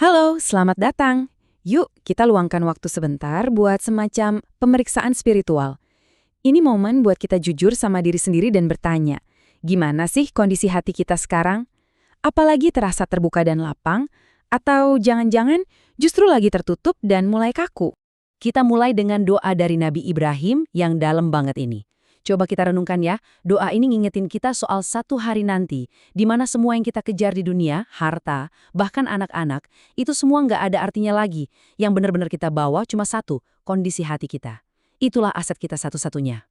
Halo, selamat datang. Yuk, kita luangkan waktu sebentar buat semacam pemeriksaan spiritual. Ini momen buat kita jujur sama diri sendiri dan bertanya, gimana sih kondisi hati kita sekarang? Apalagi terasa terbuka dan lapang? Atau jangan-jangan justru lagi tertutup dan mulai kaku? Kita mulai dengan doa dari Nabi Ibrahim yang dalam banget ini. Coba kita renungkan ya, doa ini ngingetin kita soal satu hari nanti, di mana semua yang kita kejar di dunia, harta, bahkan anak-anak, itu semua nggak ada artinya lagi. Yang benar-benar kita bawa cuma satu, kondisi hati kita. Itulah aset kita satu-satunya.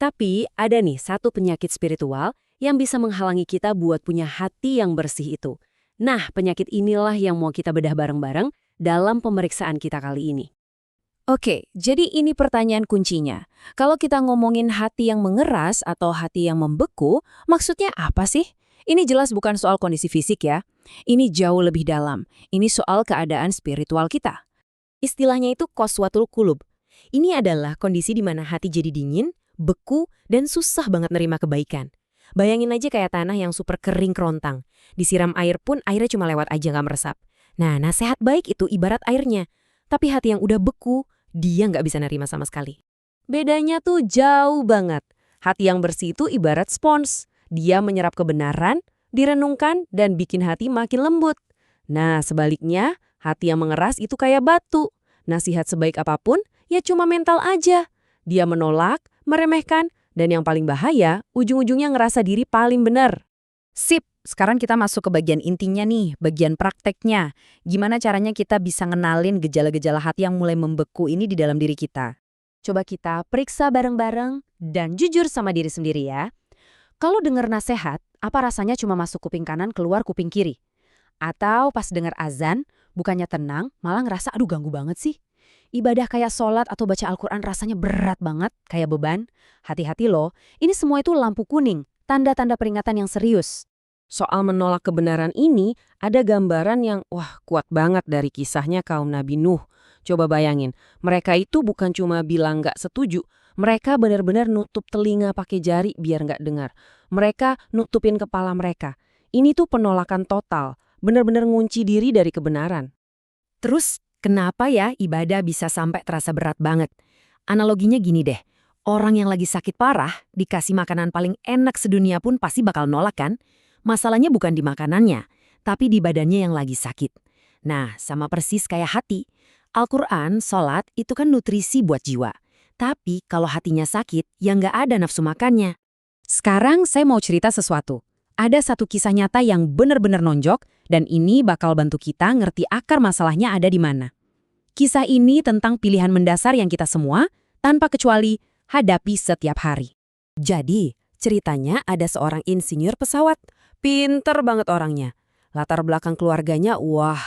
Tapi ada nih satu penyakit spiritual yang bisa menghalangi kita buat punya hati yang bersih itu. Nah, penyakit inilah yang mau kita bedah bareng-bareng dalam pemeriksaan kita kali ini. Oke, jadi ini pertanyaan kuncinya. Kalau kita ngomongin hati yang mengeras atau hati yang membeku, maksudnya apa sih? Ini jelas bukan soal kondisi fisik ya. Ini jauh lebih dalam. Ini soal keadaan spiritual kita. Istilahnya itu qaswatul qulub. Ini adalah kondisi di mana hati jadi dingin, beku, dan susah banget nerima kebaikan. Bayangin aja kayak tanah yang super kering kerontang. Disiram air pun airnya cuma lewat aja nggak meresap. Nah, nasihat baik itu ibarat airnya. Tapi hati yang udah beku, dia nggak bisa nerima sama sekali. Bedanya tuh jauh banget. Hati yang bersih itu ibarat spons. Dia menyerap kebenaran, direnungkan, dan bikin hati makin lembut. Nah, sebaliknya, hati yang mengeras itu kayak batu. Nasihat sebaik apapun, ya cuma mental aja. Dia menolak, meremehkan, dan yang paling bahaya, ujung-ujungnya ngerasa diri paling benar. Sip, sekarang kita masuk ke bagian intinya nih, bagian prakteknya. Gimana caranya kita bisa ngenalin gejala-gejala hati yang mulai membeku ini di dalam diri kita? Coba kita periksa bareng-bareng dan jujur sama diri sendiri ya. Kalau dengar nasihat, apa rasanya cuma masuk kuping kanan keluar kuping kiri? Atau pas dengar azan, bukannya tenang, malah ngerasa aduh ganggu banget sih. Ibadah kayak sholat atau baca Al-Quran rasanya berat banget, kayak beban. Hati-hati loh, ini semua itu lampu kuning, tanda-tanda peringatan yang serius. Soal menolak kebenaran ini, ada gambaran yang kuat banget dari kisahnya kaum Nabi Nuh. Coba bayangin, mereka itu bukan cuma bilang nggak setuju, mereka benar-benar nutup telinga pakai jari biar nggak dengar. Mereka nutupin kepala mereka. Ini tuh penolakan total, benar-benar ngunci diri dari kebenaran. Terus, kenapa ya ibadah bisa sampai terasa berat banget? Analoginya gini deh, orang yang lagi sakit parah, dikasih makanan paling enak sedunia pun pasti bakal nolak kan? Masalahnya bukan di makanannya, tapi di badannya yang lagi sakit. Nah, sama persis kayak hati. Al-Quran, sholat, itu kan nutrisi buat jiwa. Tapi kalau hatinya sakit, ya nggak ada nafsu makannya. Sekarang saya mau cerita sesuatu. Ada satu kisah nyata yang benar-benar nonjok, dan ini bakal bantu kita ngerti akar masalahnya ada di mana. Kisah ini tentang pilihan mendasar yang kita semua, tanpa kecuali, hadapi setiap hari. Jadi, ceritanya ada seorang insinyur pesawat. Pinter banget orangnya. Latar belakang keluarganya,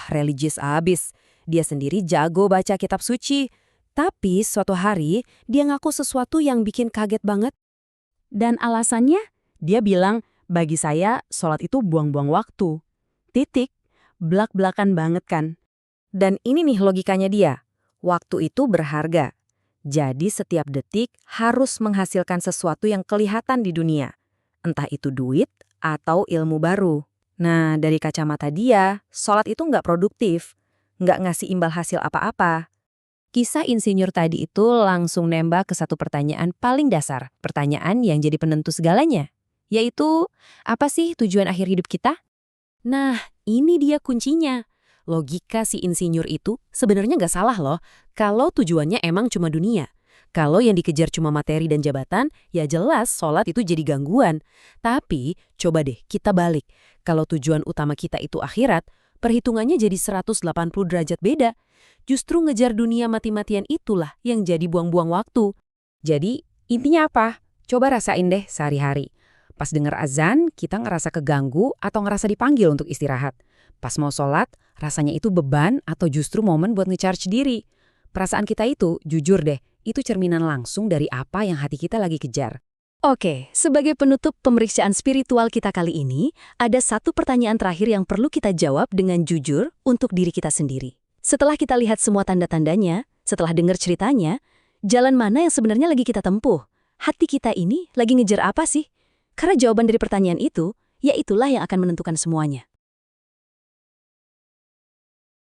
religius abis. Dia sendiri jago baca kitab suci. Tapi suatu hari, dia ngaku sesuatu yang bikin kaget banget. Dan alasannya, dia bilang, bagi saya, sholat itu buang-buang waktu. Titik, blak-blakan banget kan. Dan ini nih logikanya dia. Waktu itu berharga. Jadi setiap detik harus menghasilkan sesuatu yang kelihatan di dunia. Entah itu duit atau ilmu baru. Nah, dari kacamata dia, sholat itu nggak produktif, nggak ngasih imbal hasil apa-apa. Kisah insinyur tadi itu langsung nembak ke satu pertanyaan paling dasar, pertanyaan yang jadi penentu segalanya, yaitu, apa sih tujuan akhir hidup kita? Nah, ini dia kuncinya. Logika si insinyur itu sebenarnya nggak salah loh, kalau tujuannya emang cuma dunia. Kalau yang dikejar cuma materi dan jabatan, ya jelas sholat itu jadi gangguan. Tapi, coba deh kita balik. Kalau tujuan utama kita itu akhirat, perhitungannya jadi 180 derajat beda. Justru ngejar dunia mati-matian itulah yang jadi buang-buang waktu. Jadi, intinya apa? Coba rasain deh sehari-hari. Pas denger azan, kita ngerasa keganggu atau ngerasa dipanggil untuk istirahat. Pas mau sholat, rasanya itu beban atau justru momen buat nge-charge diri. Perasaan kita itu, jujur deh, itu cerminan langsung dari apa yang hati kita lagi kejar. Oke, sebagai penutup pemeriksaan spiritual kita kali ini, ada satu pertanyaan terakhir yang perlu kita jawab dengan jujur untuk diri kita sendiri. Setelah kita lihat semua tanda-tandanya, setelah dengar ceritanya, jalan mana yang sebenarnya lagi kita tempuh? Hati kita ini lagi ngejar apa sih? Karena jawaban dari pertanyaan itu, ya itulah yang akan menentukan semuanya.